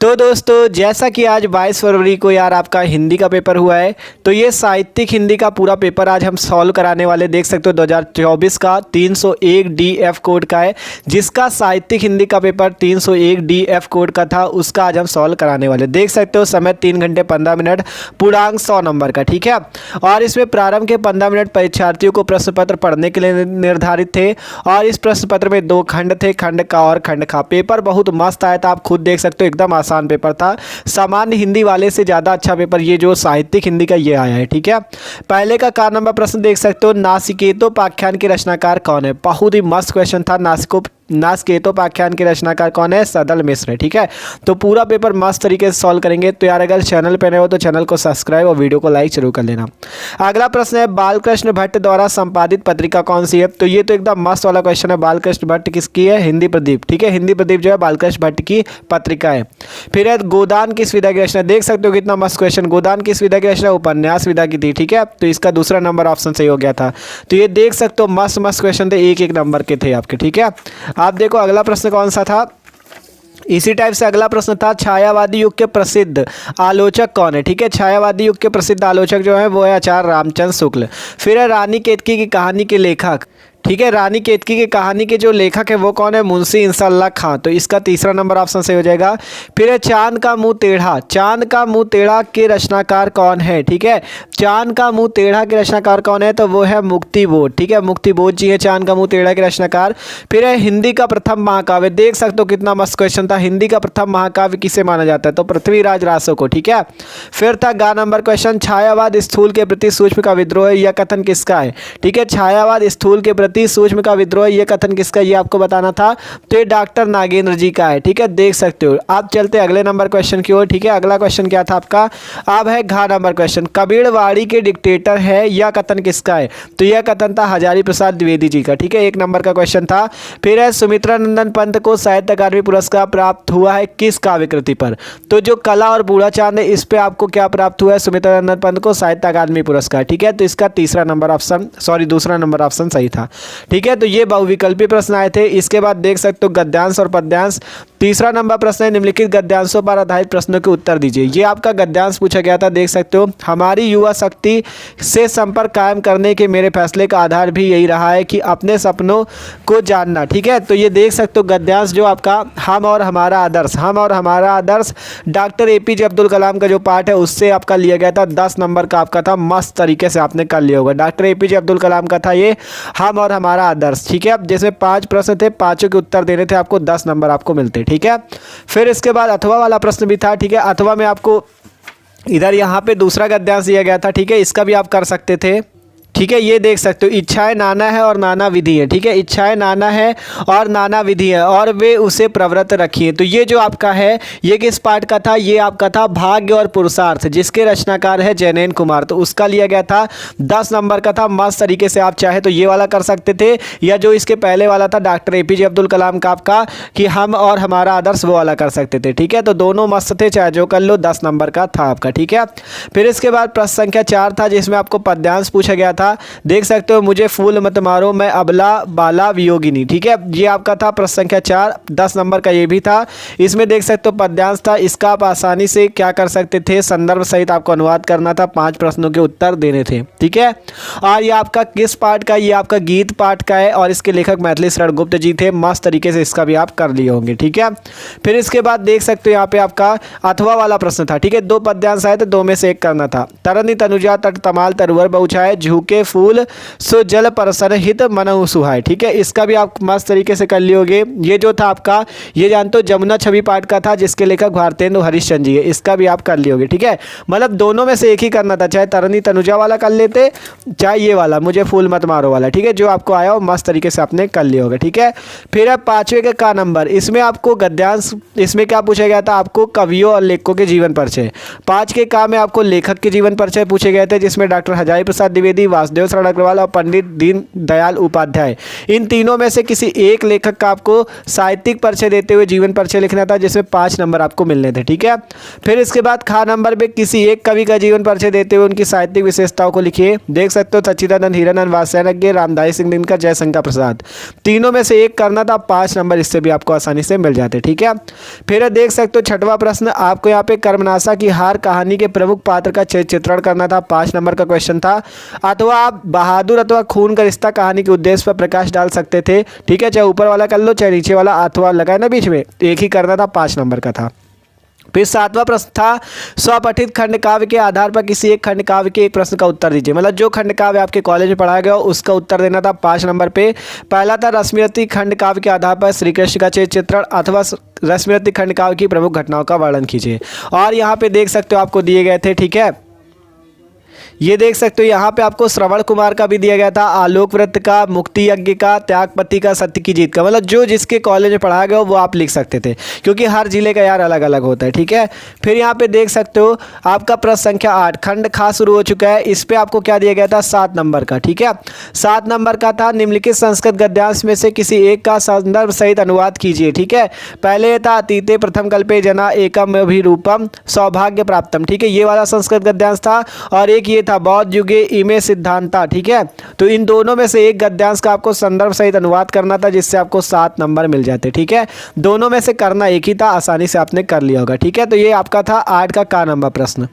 तो दोस्तों जैसा कि आज 22 फरवरी को यार आपका हिंदी का पेपर हुआ है, तो ये साहित्यिक हिंदी का पूरा पेपर आज हम सॉल्व कराने वाले। देख सकते हो 2024 का 301 DF कोड का है, जिसका साहित्यिक हिंदी का पेपर 301 DF कोड का था, उसका आज हम सॉल्व कराने वाले। देख सकते हो समय 3 घंटे 15 मिनट, पूर्णांक 100 नंबर का, ठीक है। और इसमें प्रारंभ के 15 मिनट परीक्षार्थियों को प्रश्न पत्र पढ़ने के लिए निर्धारित थे, और इस प्रश्न पत्र में 2 खंड थे, खंड का और खंड खा। पेपर बहुत मस्त आया था, आप खुद देख सकते हो, एकदम आसान पेपर था। सामान्य हिंदी वाले से ज़्यादा अच्छा पेपर ये जो साहित्यिक हिंदी का ये आया है, ठीक है। पहले का 4 नंबर प्रश्न देख सकते हो, नासिकेतोपाख्यान के रचनाकार कौन है। बहुत ही मस्त क्वेश्चन था। नासिकेतोपाख्यान के रचनाकार कौन है, सदल मिश्र है, ठीक है। तो पूरा पेपर मस्त तरीके से सॉल्व करेंगे। तो यार अगर चैनल पर नए हो तो चैनल को सब्सक्राइब और वीडियो को लाइक जरूर कर लेना। अगला प्रश्न है, बालकृष्ण भट्ट द्वारा संपादित पत्रिका कौन सी है। तो ये तो एकदम मस्त वाला क्वेश्चन है। बालकृष्ण भट्ट किसकी है, हिंदी प्रदीप, ठीक है। हिंदी प्रदीप जो है बालकृष्ण भट्ट की पत्रिका है। फिर है, गोदान किस विधा की रचना। देख सकते हो कितना मस्त क्वेश्चन। गोदान किस विधा की रचना, उपन्यास विधा की थी, ठीक है। तो इसका दूसरा नंबर ऑप्शन सही हो गया था। तो ये देख सकते हो मस्त मस्त क्वेश्चन थे, एक एक नंबर के थे आपके, ठीक है। आप देखो अगला प्रश्न कौन सा था। इसी टाइप से अगला प्रश्न था, छायावादी युग के प्रसिद्ध आलोचक कौन है, ठीक है। छायावादी युग के प्रसिद्ध आलोचक जो है वो है आचार्य रामचंद्र शुक्ल। फिर है, रानी केतकी की कहानी के लेखक, ठीक है। रानी केतकी की कहानी के जो लेखक है वो कौन है, मुंशी इंसाल्लाह खां। तो इसका तीसरा नंबर ऑप्शन सही हो जाएगा। फिर है, चांद का मुंह टेढ़ा। चांद का मुंह टेढ़ा के रचनाकार कौन है, ठीक है। चांद का मुंह टेढ़ा के रचनाकार कौन है, तो वो है मुक्तिबोध, ठीक है। मुक्तिबोध जी है चांद का मुंह टेढ़ा के रचनाकार। फिर है, हिंदी का प्रथम महाकाव्य। देख सकते हो कितना मस्त क्वेश्चन था। हिंदी का प्रथम महाकाव्य किसे माना जाता है, तो पृथ्वीराज रासो को, ठीक है। फिर था गा नंबर क्वेश्चन, छायावाद स्थूल के प्रति सूक्ष्म का विद्रोह, यह कथन किसका है, ठीक है। छायावाद स्थूल के सूक्ष्म का विद्रोह, ये कथन किसका, ये आपको बताना था। तो ये डॉक्टर नागेंद्र जी का है, ठीक है। देख सकते हो। आप चलते अगले नंबर क्वेश्चन की ओर, ठीक है। अगला क्वेश्चन क्या था आपका, अब है घ नंबर क्वेश्चन, कबीरवाड़ी के डिक्टेटर है, यह कथन किसका है। तो यह कथन था हजारी प्रसाद द्विवेदी जी का, ठीक है। 1 नंबर का क्वेश्चन था। फिर है, सुमित्रा नंदन पंत को साहित्य अकादमी पुरस्कार प्राप्त हुआ है किस काव्य कृति पर। तो जो कला और बूढ़ा चांद है, इस पे आपको क्या प्राप्त हुआ है, सुमित्रा नंदन पंत को साहित्य अकादमी पुरस्कार, ठीक है। तो इसका दूसरा नंबर ऑप्शन सही था, ठीक है। तो ये बहुविकल्पी प्रश्न आए थे। इसके बाद देख सकते हो गद्यांश और पद्यांश। तीसरा नंबर प्रश्न है, निम्नलिखित गद्यांशों पर आधारित प्रश्नों के उत्तर दीजिए। ये आपका गद्यांश पूछा गया था। देख सकते हो, हमारी युवा शक्ति से संपर्क कायम करने के मेरे फैसले का आधार भी यही रहा है कि अपने सपनों को जानना, ठीक है। तो ये देख सकते हो गद्यांश जो आपका हम और हमारा आदर्श डॉक्टर APJ अब्दुल कलाम का जो पार्ट है उससे आपका लिया गया था। 10 नंबर का आपका था। मस्त तरीके से आपने कर लिया होगा। डॉक्टर APJ अब्दुल कलाम का था ये हम और हमारा आदर्श, ठीक है। अब जिसमें 5 प्रश्न थे, 5 के उत्तर देने थे आपको, 10 नंबर आपको मिलते, ठीक है। फिर इसके बाद अथवा वाला प्रश्न भी था, ठीक है। अथवा में आपको इधर यहाँ पे दूसरा गद्यांश दिया गया था, ठीक है। इसका भी आप कर सकते थे, ठीक है। ये देख सकते हो, इच्छाएं नाना है और नाना विधि है, ठीक है। इच्छाएं नाना है और नाना विधि है और वे उसे प्रवृत्त रखिए। तो ये जो आपका है ये किस पार्ट का था, ये आपका था भाग्य और पुरुषार्थ, जिसके रचनाकार है जैनैन कुमार। तो उसका लिया गया था। 10 नंबर का था। मस्त तरीके से आप चाहे तो ये वाला कर सकते थे, या जो इसके पहले वाला था डॉक्टर APJ अब्दुल कलाम का आपका कि हम और हमारा आदर्श, वो वाला कर सकते थे, ठीक है। तो दोनों मस्त थे, चाहे जो कर लो। 10 नंबर का था आपका, ठीक है। फिर इसके बाद प्रश्न संख्या 4 था, जिसमें आपको पद्यांश पूछा गया था। देख सकते हो, मुझे फूल मत मारो मैं अबला बाला वियोगिनी, ठीक है। ये आपका था प्रश्न संख्या 4। 10 नंबर का ये भी था। इसमें देख सकते हो पद्यांश था। इसका आप आसानी से क्या कर सकते थे, संदर्भ सहित आपको अनुवाद करना था। 5 प्रश्नों के उत्तर देने थे, ठीक है। और ये आपका किस पार्ट का, ये आपका गीत पाठ का है, और इसके लेखक मैथिली शरण गुप्त जी थे। मस्त तरीके से इसका भी आप कर लिए होंगे, ठीक है। फिर इसके बाद देख सकते हो यहाँ पे आपका अथवा वाला प्रश्न था, ठीक है। 2 पद्यांश आए थे, 2 में से एक करना था। तरनी तनुजा तट तमाल तरुवर बहुछाए, झुके फूल सो जल परसन हित मनहु सुहाय, ठीक है। इसका भी आप मस्त तरीके से कर लियोगे। ये जो था आपका, ये जानते हो जमुना छवि पाठ का था, जिसके लेखक भारतेंदु हरिश्चंद्र जी है। इसका भी आप कर लियोगे, ठीक है। मतलब दोनों में से एक ही करना था, चाहे तरनी तनुजा वाला कर लेते, चाहे ये वाला मुझे फूल मत मारो वाला, ठीक है। जो आपको आया हो मस्त तरीके से आपने कर लिया होगा, ठीक है। फिर है 5वें का नंबर। इसमें आपको गद्यांश, इसमें क्या पूछा गया था आपको, कवियों और लेखकों के जीवन परिचय। 5 के का में आपको लेखक के जीवन परिचय पूछे गए थे, जिसमें डॉक्टर हजारी प्रसाद द्विवेदी, वासुदेव शरण अग्रवाल और पंडित दीन दयाल उपाध्याय। इन तीनों में से किसी एक लेखक का आपको साहित्यिक परिचय देते हुए जीवन परिचय लिखना था, जिसमें 5 नंबर आपको मिलने थे। ठीक है, फिर इसके बाद खा नंबर पे किसी एक कवि का जीवन परिचय देते हुए उनकी साहित्यिक विशेषताओं को लिखिए। देख सकते हो सच्चिदानंद, हीरानंद, वात्स्यायन, रामधारी सिंह दिनकर, जयशंकर प्रसाद। तीनों में से एक करना था, 5 नंबर इससे भी आपको आसानी से मिल जाते। ठीक है, फिर देख सकते हो 6वां प्रश्न आपको यहाँ पे कर्मनाशा की हार कहानी के प्रमुख पात्र का चित्रण करना था, 5 नंबर का क्वेश्चन था। अथवा आप बहादुर अथवा खून का रिश्ता कहानी के उद्देश्य पर प्रकाश डाल सकते थे। ठीक है, चाहे ऊपर वाला कर लो चाहे नीचे वाला, अथवा लगाए ना बीच में, एक ही करना था, 5 नंबर का था। फिर 7वां प्रश्न था स्वपठित खंड काव्य के आधार पर किसी एक खंड काव्य के एक प्रश्न का उत्तर दीजिए। मतलब जो खंड काव्य आपके कॉलेज में पढ़ाया गया उसका उत्तर देना था, 5 नंबर पे। पहला था रश्मिरथी खंड काव्य के आधार पर श्री कृष्ण का चित्रण अथवा रश्मिरथी खंड काव्य की प्रमुख घटनाओं का वर्णन कीजिए। और यहाँ पे देख सकते हो आपको दिए गए थे। ठीक है, ये देख सकते हो यहाँ पे आपको श्रवण कुमार का भी दिया गया था, आलोक वृत्त का, मुक्ति यज्ञ का, त्यागपति का, सत्य की जीत का। मतलब जो जिसके कॉलेज में पढ़ाया गया वो आप लिख सकते थे, क्योंकि हर जिले का यार अलग अलग होता है। ठीक है, फिर यहाँ पे देख सकते हो आपका प्रश्न संख्या 8 खंड खा शुरू हो चुका है। इस पे आपको क्या दिया गया था, 7 नंबर का। ठीक है, 7 नंबर का था निम्नलिखित संस्कृत गद्यांश में से किसी एक का संदर्भ सहित अनुवाद कीजिए। ठीक है, पहले था अतीते प्रथम कल्पे जना एकम अभिरूपम सौभाग्य प्राप्तम। ठीक है, ये वाला संस्कृत गद्यांश था, और एक ये था बौद्ध युगे इमे सिद्धांता। ठीक है, तो इन दोनों में से एक गद्यांश का आपको संदर्भ सहित अनुवाद करना था, जिससे आपको 7 नंबर मिल जाते। ठीक है, दोनों में से करना एक ही था, आसानी से आपने कर लिया होगा। ठीक है, तो ये आपका था 8 का नंबर प्रश्न।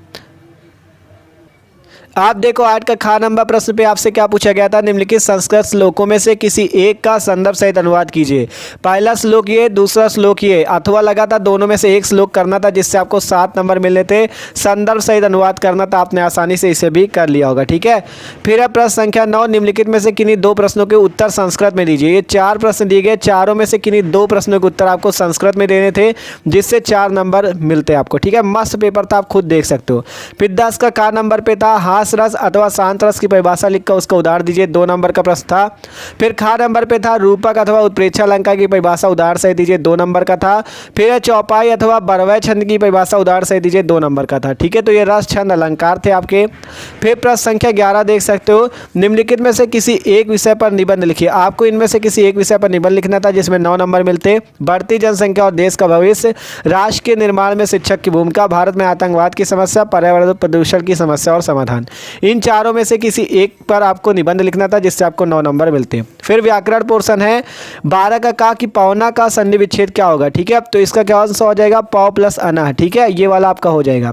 आप देखो 8 का खा नंबर प्रश्न पे आपसे क्या पूछा गया था, निम्नलिखित संस्कृत श्लोकों में से किसी एक का संदर्भ सहित अनुवाद कीजिए। पहला श्लोक ये, दूसरा श्लोक ये, अथवा लगा था दोनों में से एक श्लोक करना था, जिससे आपको 7 नंबर मिलने थे। संदर्भ सहित अनुवाद करना था, आपने आसानी से इसे भी कर लिया होगा। ठीक है, फिर है प्रश्न संख्या 9 निम्नलिखित में से किन्हीं 2 प्रश्नों के उत्तर संस्कृत में दीजिए। ये 4 प्रश्न दिए गए, चारों में से किन्हीं 2 प्रश्नों के उत्तर आपको संस्कृत में देने थे, जिससे 4 नंबर मिलते आपको। ठीक है, मस्त पेपर था, आप खुद देख सकते हो। फिर 10 का नंबर पे था हास रस अथवा शांत रस की परिभाषा लिखकर उसका उदाहरण दीजिए, 2 नंबर का प्रश्न था। फिर खा नंबर पे था रूपक अथवा उत्प्रेक्षा अलंकार की परिभाषा उदाहरण सहित दीजिए, 2 नंबर का था। फिर चौपाई अथवा बरवय छंद की परिभाषा उदाहरण सहित दीजिए, 2 नंबर का था। ठीक है, तो ये रस छंद अलंकार थे आपके। फिर प्रश्न संख्या 11 देख सकते हो निम्नलिखित में से किसी एक विषय पर निबंध लिखिए। आपको इनमें से किसी एक विषय पर निबंध लिखना था, जिसमें 9 नंबर मिलते। बढ़ती जनसंख्या और देश का भविष्य, राष्ट्र के निर्माण में शिक्षक की भूमिका, भारत में आतंकवाद की समस्या, पर्यावरण प्रदूषण की समस्या और समाधान। इन चारों में से किसी एक पर आपको निबंध लिखना था, जिससे आपको 9 नंबर मिलते हैं। फिर व्याकरण पोर्शन है 12 का कि पौना का संधि विच्छेद क्या होगा। ठीक है, तो इसका क्या आंसर हो जाएगा, पौ प्लस अना। ठीक है, ये वाला आपका हो जाएगा।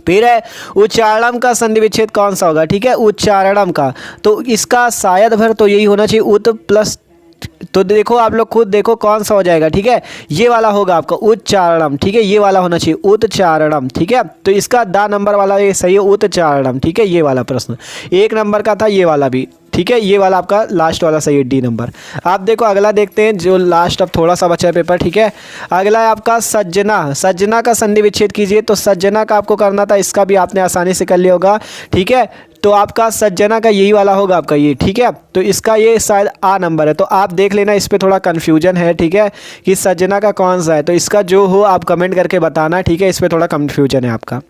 फिर है उच्चारणम का संधि विच्छेद कौन सा होगा। ठीक है, उच्चारणम का, तो इसका शायद भर तो यही होना चाहिए, उत प्लस, तो देखो आप लोग खुद देखो कौन सा हो जाएगा। ठीक है, ये वाला होगा आपका उच्चारणम। ठीक है, ये वाला होना चाहिए उच्चारणम। ठीक है, तो इसका दा नंबर वाला ये सही है, उच्चारणम। ठीक है, ये वाला प्रश्न 1 नंबर का था, ये वाला भी। ठीक है, ये वाला आपका लास्ट वाला सही है, डी नंबर। आप देखो अगला देखते हैं, जो लास्ट अब थोड़ा सा बचा है पेपर। ठीक है, अगला है आपका सज्जना। सज्जना का संधि विच्छेद कीजिए, तो सज्जना का आपको करना था, इसका भी आपने आसानी से कर लिया होगा। ठीक है, तो आपका सज्जना का यही वाला होगा आपका ये। ठीक है, तो इसका ये शायद आ नंबर है, तो आप देख लेना, इस पर थोड़ा कन्फ्यूजन है। ठीक है, कि सज्जना का कौन सा है, तो इसका जो हो आप कमेंट करके बताना। ठीक है, इस पर थोड़ा कन्फ्यूजन है आपका।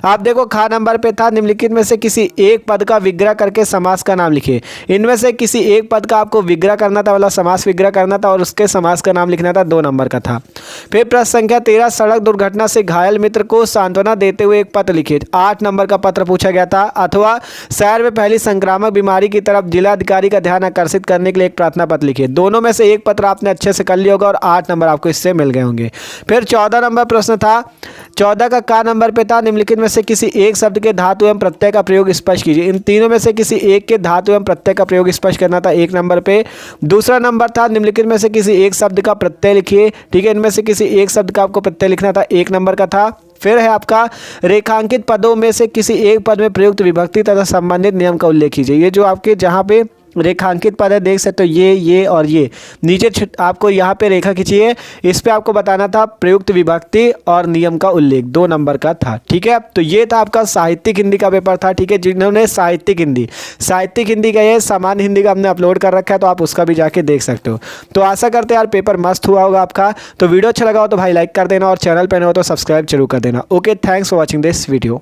आप देखो खा नंबर पे था निम्नलिखित में से किसी एक पद का विग्रह करके समास का नाम लिखिए। इनमें से किसी एक पद का आपको विग्रह करना था, वाला समास विग्रह करना था, और उसके समास का नाम लिखना था, 2 नंबर का था। फिर प्रश्न संख्या 13 सड़क दुर्घटना से घायल मित्र को सांत्वना देते हुए एक पत्र लिखिए। 8 नंबर का पत्र पूछा गया था। अथवा शहर में पहली संक्रामक बीमारी की तरफ जिलाधिकारी का ध्यान आकर्षित करने के लिए एक प्रार्थना पत्र लिखिए। दोनों में से एक पत्र आपने अच्छे से कर लिया होगा, और 8 नंबर आपको इससे मिल गए होंगे। फिर 14 नंबर प्रश्न था, 14 का नंबर पे था निम्नलिखित में से किसी एक शब्द के धातु एवं प्रत्यय का प्रयोग स्पष्ट कीजिए। इन तीनों में से किसी एक के धातु एवं प्रत्यय का प्रयोग स्पष्ट करना था, 1 नंबर पे। दूसरा नंबर था निम्नलिखित में से किसी एक शब्द का प्रत्यय लिखिए। ठीक है, इनमें से किसी एक शब्द का आपको प्रत्यय लिखना था, 1 नंबर का था। फिर है आपका रेखांकित पदों में से किसी एक पद में प्रयुक्त विभक्ति तथा संबंधित नियम का उल्लेख कीजिए। ये जो आपके जहाँ पे रेखांकित पद है देख सकते हो, ये और ये नीचे आपको यहाँ पे रेखा खींचिए, इस पे आपको बताना था प्रयुक्त विभक्ति और नियम का उल्लेख, 2 नंबर का था। ठीक है, तो ये था आपका साहित्यिक हिंदी का पेपर था। ठीक है, जिन्होंने साहित्यिक हिंदी का ये सामान्य हिंदी का हमने अपलोड कर रखा है, तो आप उसका भी जाके देख सकते हो। तो आशा करते हैं यार पेपर मस्त हुआ होगा आपका। तो वीडियो अच्छा लगा हो तो भाई लाइक कर देना, और चैनल पर न हो तो सब्सक्राइब जरूर कर देना। Okay, thanks for watching this video.